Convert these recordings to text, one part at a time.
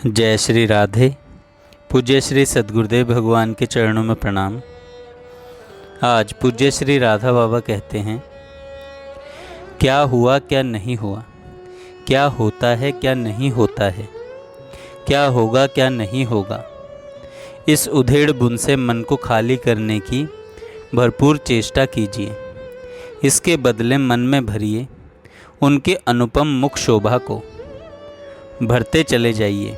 जय श्री राधे। पूज्य श्री सद्गुरुदेव भगवान के चरणों में प्रणाम। आज पूज्य श्री राधा बाबा कहते हैं, क्या हुआ क्या नहीं हुआ, क्या होता है क्या नहीं होता है, क्या होगा क्या नहीं होगा। इस उधेड़ बुन से मन को खाली करने की भरपूर चेष्टा कीजिए। इसके बदले मन में भरिए उनके अनुपम मुख शोभा को। भरते चले जाइए।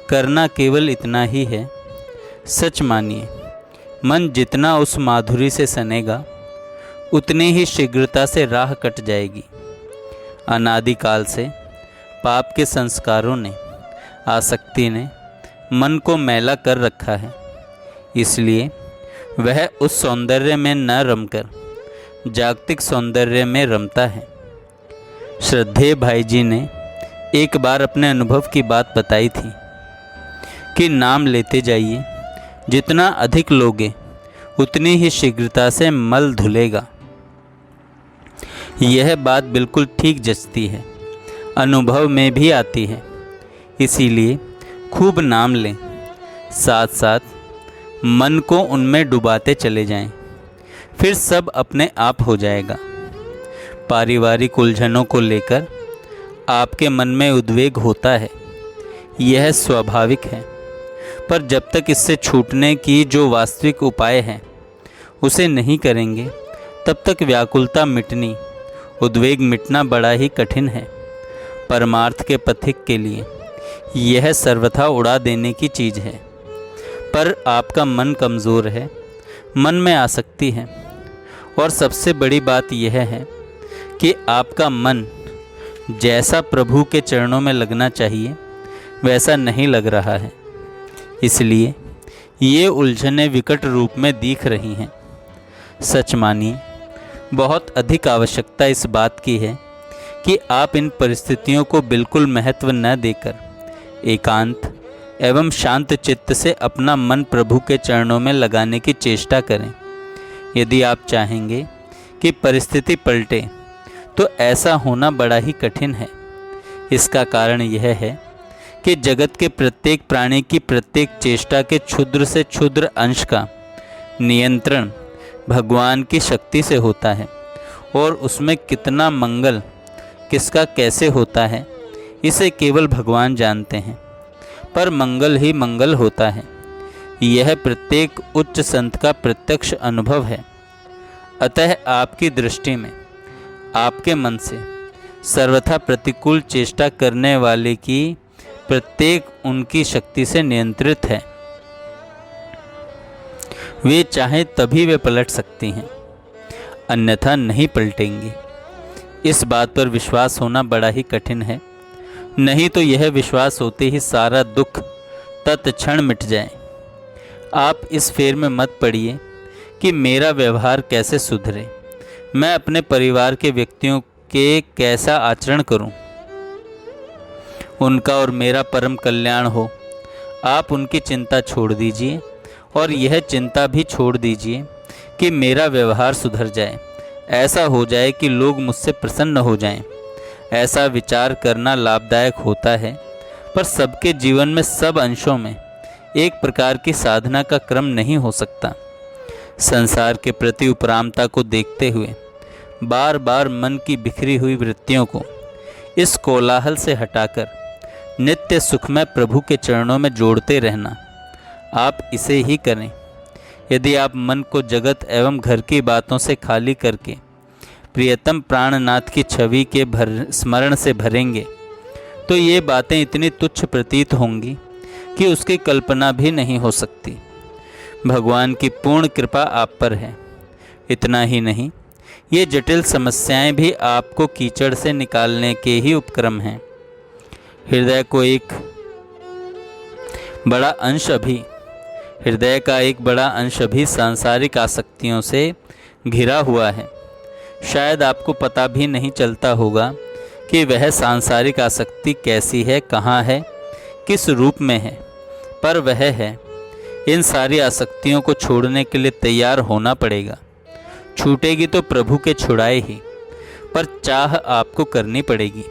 करना केवल इतना ही है। सच मानिए, मन जितना उस माधुरी से सनेगा उतनी ही शीघ्रता से राह कट जाएगी। अनादिकाल से पाप के संस्कारों ने, आसक्ति ने मन को मैला कर रखा है। इसलिए वह उस सौंदर्य में न रमकर जागतिक सौंदर्य में रमता है। श्रद्धेय भाई जी ने एक बार अपने अनुभव की बात बताई थी कि नाम लेते जाइए, जितना अधिक लोगे उतनी ही शीघ्रता से मल धुलेगा। यह बात बिल्कुल ठीक जचती है, अनुभव में भी आती है। इसीलिए खूब नाम लें, साथ साथ मन को उनमें डुबाते चले जाएं, फिर सब अपने आप हो जाएगा। पारिवारिक उलझनों को लेकर आपके मन में उद्वेग होता है, यह स्वाभाविक है, पर जब तक इससे छूटने की जो वास्तविक उपाय है उसे नहीं करेंगे, तब तक व्याकुलता मिटनी, उद्वेग मिटना बड़ा ही कठिन है। परमार्थ के पथिक के लिए यह सर्वथा उड़ा देने की चीज़ है। पर आपका मन कमज़ोर है, मन में आसक्ति है, और सबसे बड़ी बात यह है कि आपका मन जैसा प्रभु के चरणों में लगना चाहिए वैसा नहीं लग रहा है। इसलिए ये उलझनें विकट रूप में दिख रही हैं। सच मानिए, बहुत अधिक आवश्यकता इस बात की है कि आप इन परिस्थितियों को बिल्कुल महत्व न देकर एकांत एवं शांत चित्त से अपना मन प्रभु के चरणों में लगाने की चेष्टा करें। यदि आप चाहेंगे कि परिस्थिति पलटे तो ऐसा होना बड़ा ही कठिन है। इसका कारण यह है कि जगत के प्रत्येक प्राणी की प्रत्येक चेष्टा के क्षुद्र से क्षुद्र अंश का नियंत्रण भगवान की शक्ति से होता है, और उसमें कितना मंगल किसका कैसे होता है इसे केवल भगवान जानते हैं। पर मंगल ही मंगल होता है, यह प्रत्येक उच्च संत का प्रत्यक्ष अनुभव है। अतः आपकी दृष्टि में आपके मन से सर्वथा प्रतिकूल चेष्टा करने वाले की प्रत्येक उनकी शक्ति से नियंत्रित है। वे चाहें तभी वे पलट सकती हैं, अन्यथा नहीं पलटेंगी। इस बात पर विश्वास होना बड़ा ही कठिन है, नहीं तो यह विश्वास होते ही सारा दुख तत्क्षण मिट जाए। आप इस फेर में मत पड़िए कि मेरा व्यवहार कैसे सुधरे, मैं अपने परिवार के व्यक्तियों के कैसा आचरण करूं, उनका और मेरा परम कल्याण हो। आप उनकी चिंता छोड़ दीजिए, और यह चिंता भी छोड़ दीजिए कि मेरा व्यवहार सुधर जाए, ऐसा हो जाए कि लोग मुझसे प्रसन्न हो जाएं। ऐसा विचार करना लाभदायक होता है, पर सबके जीवन में सब अंशों में एक प्रकार की साधना का क्रम नहीं हो सकता। संसार के प्रति उपरामता को देखते हुए बार बार मन की बिखरी हुई वृत्तियों को इस कोलाहल से हटाकर नित्य सुखमय प्रभु के चरणों में जोड़ते रहना, आप इसे ही करें। यदि आप मन को जगत एवं घर की बातों से खाली करके प्रियतम प्राणनाथ की छवि के स्मरण से भरेंगे, तो ये बातें इतनी तुच्छ प्रतीत होंगी कि उसकी कल्पना भी नहीं हो सकती। भगवान की पूर्ण कृपा आप पर है। इतना ही नहीं, ये जटिल समस्याएं भी आपको कीचड़ से निकालने के ही उपक्रम हैं। हृदय का एक बड़ा अंश अभी सांसारिक आसक्तियों से घिरा हुआ है। शायद आपको पता भी नहीं चलता होगा कि वह सांसारिक आसक्ति कैसी है, कहाँ है, किस रूप में है, पर वह है। इन सारी आसक्तियों को छोड़ने के लिए तैयार होना पड़ेगा। छूटेगी तो प्रभु के छुड़ाए ही, पर चाह आपको करनी पड़ेगी।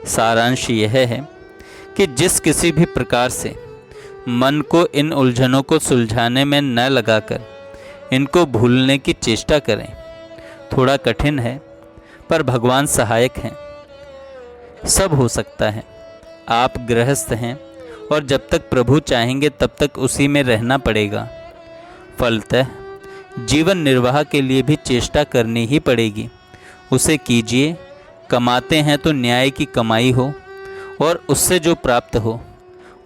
सारांश यह है कि जिस किसी भी प्रकार से मन को इन उलझनों को सुलझाने में न लगाकर इनको भूलने की चेष्टा करें। थोड़ा कठिन है, पर भगवान सहायक हैं। सब हो सकता है। आप गृहस्थ हैं और जब तक प्रभु चाहेंगे तब तक उसी में रहना पड़ेगा। फलतः जीवन निर्वाह के लिए भी चेष्टा करनी ही पड़ेगी। उसे कीजिए। कमाते हैं तो न्याय की कमाई हो, और उससे जो प्राप्त हो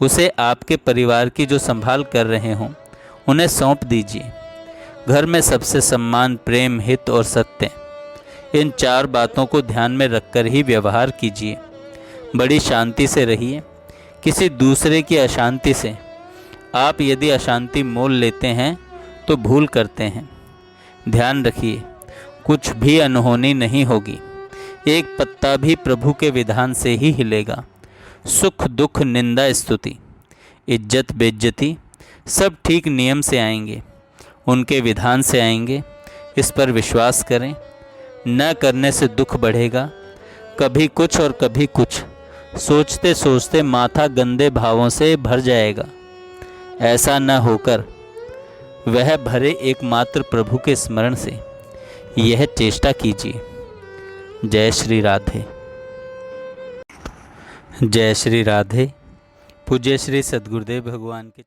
उसे आपके परिवार की जो संभाल कर रहे हों उन्हें सौंप दीजिए। घर में सबसे सम्मान, प्रेम, हित और सत्य, इन 4 बातों को ध्यान में रखकर ही व्यवहार कीजिए। बड़ी शांति से रहिए। किसी दूसरे की अशांति से आप यदि अशांति मोल लेते हैं तो भूल करते हैं। ध्यान रखिए, कुछ भी अनहोनी नहीं होगी। एक पत्ता भी प्रभु के विधान से ही हिलेगा। सुख दुख, निंदा स्तुति, इज्जत बेइज्जती, सब ठीक नियम से आएंगे, उनके विधान से आएंगे। इस पर विश्वास करें। न करने से दुख बढ़ेगा। कभी कुछ और कभी कुछ सोचते सोचते माथा गंदे भावों से भर जाएगा। ऐसा न होकर वह भरे एकमात्र प्रभु के स्मरण से यह चेष्टा कीजिए। जय श्री राधे। जय श्री राधे। पूज्य श्री सद्गुरुदेव भगवान के